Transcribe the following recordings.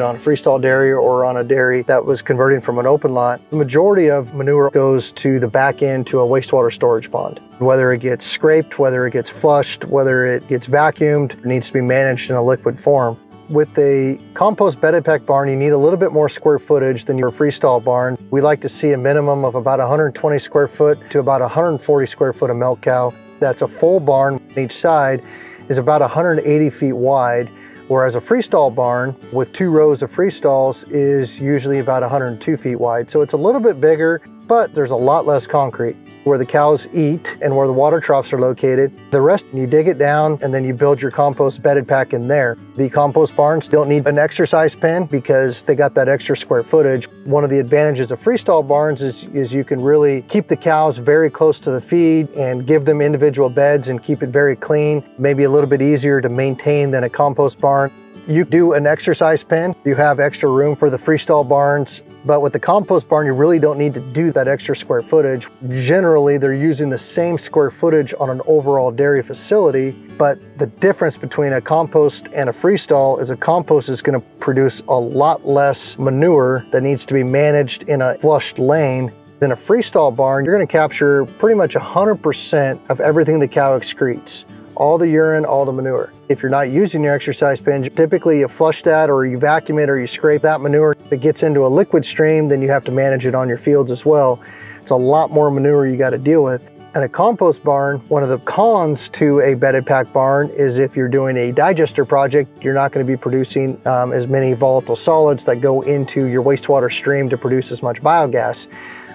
on a freestall dairy or on a dairy that was converting from an open lot, the majority of manure goes to the back end to a wastewater storage pond. Whether it gets scraped, whether it gets flushed, whether it gets vacuumed, it needs to be managed in a liquid form. With a compost bedded pack barn, you need a little bit more square footage than your freestall barn. We like to see a minimum of about 120 square foot to about 140 square foot of milk cow. That's a full barn. Each side is about 180 feet wide, whereas a freestall barn with 2 rows of freestalls is usually about 102 feet wide. So it's a little bit bigger, but there's a lot less concrete. Where the cows eat and where the water troughs are located, the rest, you dig it down and then you build your compost bedded pack in there. The compost barns don't need an exercise pen because they got that extra square footage. One of the advantages of freestall barns is you can really keep the cows very close to the feed and give them individual beds and keep it very clean, maybe a little bit easier to maintain than a compost barn. You do an exercise pen, you have extra room for the freestall barns, but with the compost barn, you really don't need to do that extra square footage. Generally, they're using the same square footage on an overall dairy facility, but the difference between a compost and a freestall is a compost is gonna produce a lot less manure that needs to be managed in a flushed lane. In a freestall barn, you're gonna capture pretty much 100% of everything the cow excretes. All the urine, all the manure. If you're not using your exercise pen, typically you flush that or you vacuum it or you scrape that manure. If it gets into a liquid stream, then you have to manage it on your fields as well. It's a lot more manure you got to deal with. In a compost barn, one of the cons to a bedded pack barn is if you're doing a digester project, you're not going to be producing as many volatile solids that go into your wastewater stream to produce as much biogas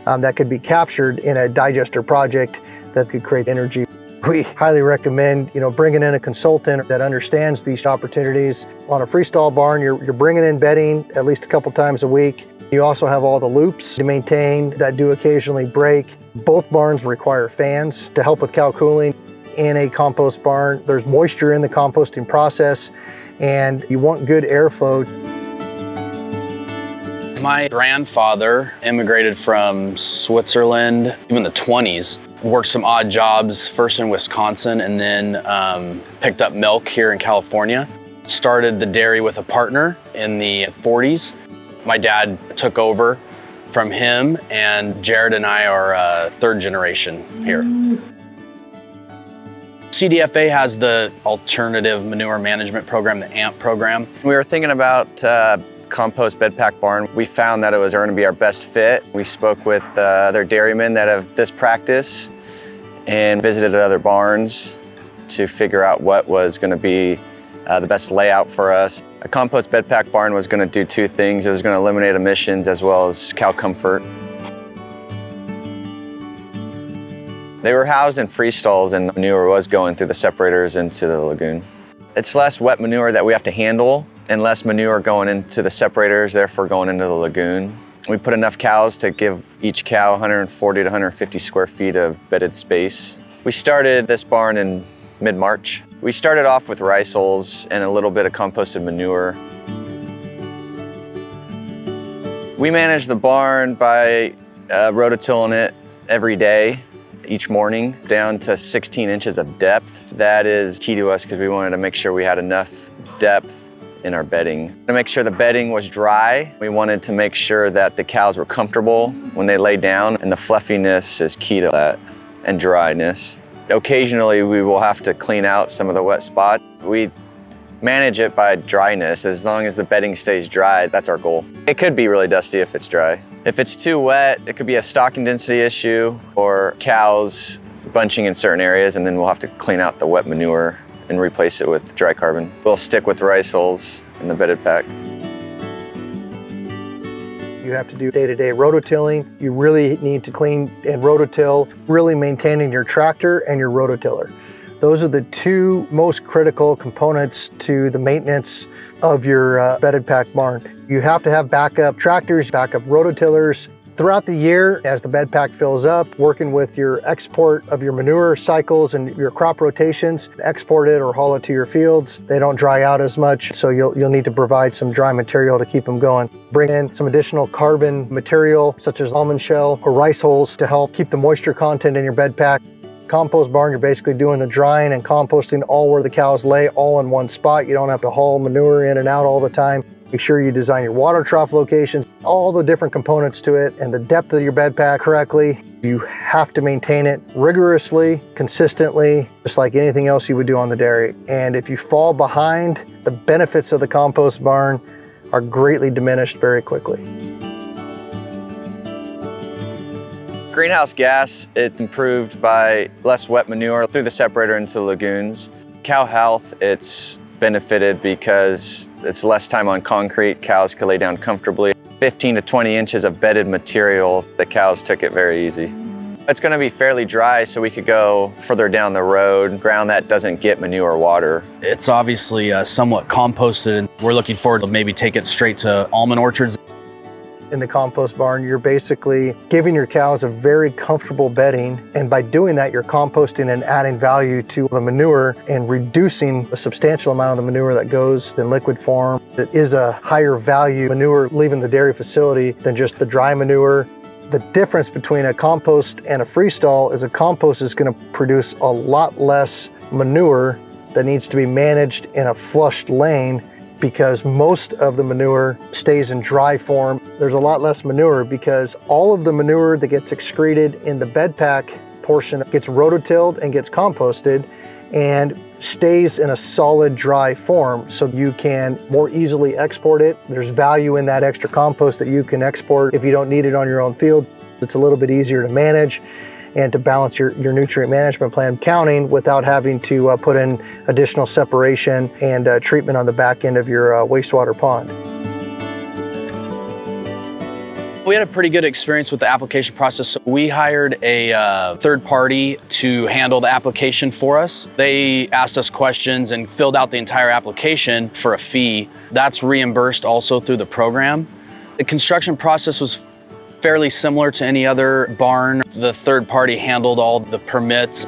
that could be captured in a digester project that could create energy. We highly recommend, bringing in a consultant that understands these opportunities. On a freestall barn, you're bringing in bedding at least a couple times a week. You also have all the loops to maintain that do occasionally break. Both barns require fans to help with cow cooling. In a compost barn, there's moisture in the composting process, and you want good airflow. My grandfather immigrated from Switzerland in the 20s. Worked some odd jobs, first in Wisconsin and then picked up milk here in California. Started the dairy with a partner in the 40s. My dad took over from him, and Jared and I are third generation here. CDFA has the alternative manure management program, the AMMP program. We were thinking about compost bed pack barn. We found that it was going to be our best fit. We spoke with other dairymen that have this practice and visited other barns to figure out what was going to be the best layout for us. A compost bed pack barn was going to do 2 things. It was going to eliminate emissions as well as cow comfort. They were housed in free stalls and manure was going through the separators into the lagoon. It's less wet manure that we have to handle and less manure going into the separators, therefore going into the lagoon. We put enough cows to give each cow 140 to 150 square feet of bedded space. We started this barn in mid-March. We started off with rice hulls and a little bit of composted manure. We manage the barn by rototilling it every day, each morning, down to 16 inches of depth. That is key to us because we wanted to make sure we had enough depth in our bedding. To make sure the bedding was dry, we wanted to make sure that the cows were comfortable when they lay down, and the fluffiness is key to that, and dryness. Occasionally, we will have to clean out some of the wet spot. We manage it by dryness. As long as the bedding stays dry, that's our goal. It could be really dusty if it's dry. If it's too wet, it could be a stocking density issue or cows bunching in certain areas, and then we'll have to clean out the wet manure and replace it with dry carbon. We'll stick with rice hulls in the bedded pack. You have to do day-to-day rototilling. You really need to clean and rototill, really maintaining your tractor and your rototiller. Those are the 2 most critical components to the maintenance of your bedded pack barn. You have to have backup tractors, backup rototillers. Throughout the year, as the bed pack fills up, working with your export of your manure cycles and your crop rotations, export it or haul it to your fields. They don't dry out as much, so you'll need to provide some dry material to keep them going. Bring in some additional carbon material, such as almond shell or rice hulls, to help keep the moisture content in your bed pack. Compost barn, you're basically doing the drying and composting all where the cows lay, all in one spot. You don't have to haul manure in and out all the time. Make sure you design your water trough locations, all the different components to it, and the depth of your bed pack correctly. You have to maintain it rigorously, consistently, just like anything else you would do on the dairy. And if you fall behind, the benefits of the compost barn are greatly diminished very quickly. Greenhouse gas, it's improved by less wet manure through the separator into the lagoons. Cow health, it's benefited because it's less time on concrete. Cows can lay down comfortably. 15 to 20 inches of bedded material, the cows took it very easy. It's going to be fairly dry, so we could go further down the road, ground that doesn't get manure or water. It's obviously somewhat composted, and we're looking forward to maybe take it straight to almond orchards. In the compost barn, you're basically giving your cows a very comfortable bedding, and by doing that, you're composting and adding value to the manure and reducing a substantial amount of the manure that goes in liquid form. It is a higher value manure leaving the dairy facility than just the dry manure. The difference between a compost and a freestall is a compost is going to produce a lot less manure that needs to be managed in a flushed lane, because most of the manure stays in dry form. There's a lot less manure because all of the manure that gets excreted in the bed pack portion gets rototilled and gets composted and stays in a solid dry form, so you can more easily export it. There's value in that extra compost that you can export if you don't need it on your own field. It's a little bit easier to manage and to balance your nutrient management plan counting without having to put in additional separation and treatment on the back end of your wastewater pond. We had a pretty good experience with the application process. So we hired a third party to handle the application for us. They asked us questions and filled out the entire application for a fee. That's reimbursed also through the program. The construction process was fairly similar to any other barn. The third party handled all the permits.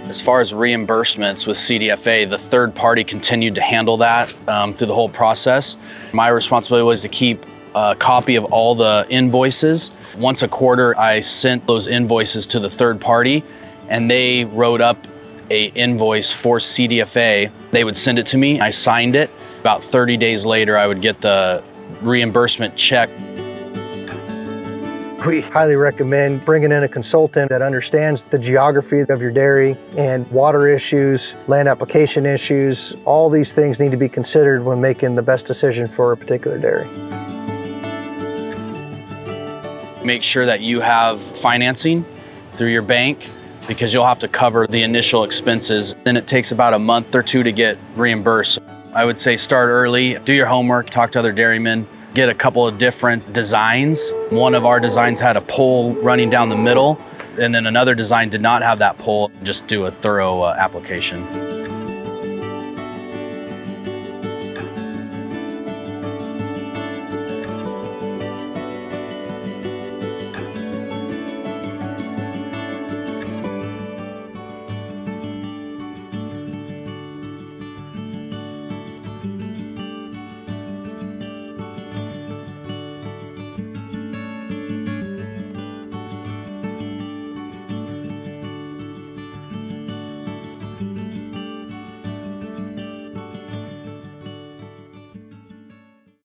As far as reimbursements with CDFA, the third party continued to handle that through the whole process. My responsibility was to keep a copy of all the invoices. Once a quarter, I sent those invoices to the third party, and they wrote up an invoice for CDFA. They would send it to me. I signed it. About 30 days later, I would get the reimbursement check. We highly recommend bringing in a consultant that understands the geography of your dairy and water issues, land application issues. All these things need to be considered when making the best decision for a particular dairy. Make sure that you have financing through your bank, because you'll have to cover the initial expenses. Then it takes about a month or two to get reimbursed. I would say start early, do your homework, talk to other dairymen, get a couple of different designs. One of our designs had a pole running down the middle, and then another design did not have that pole. Just do a thorough application.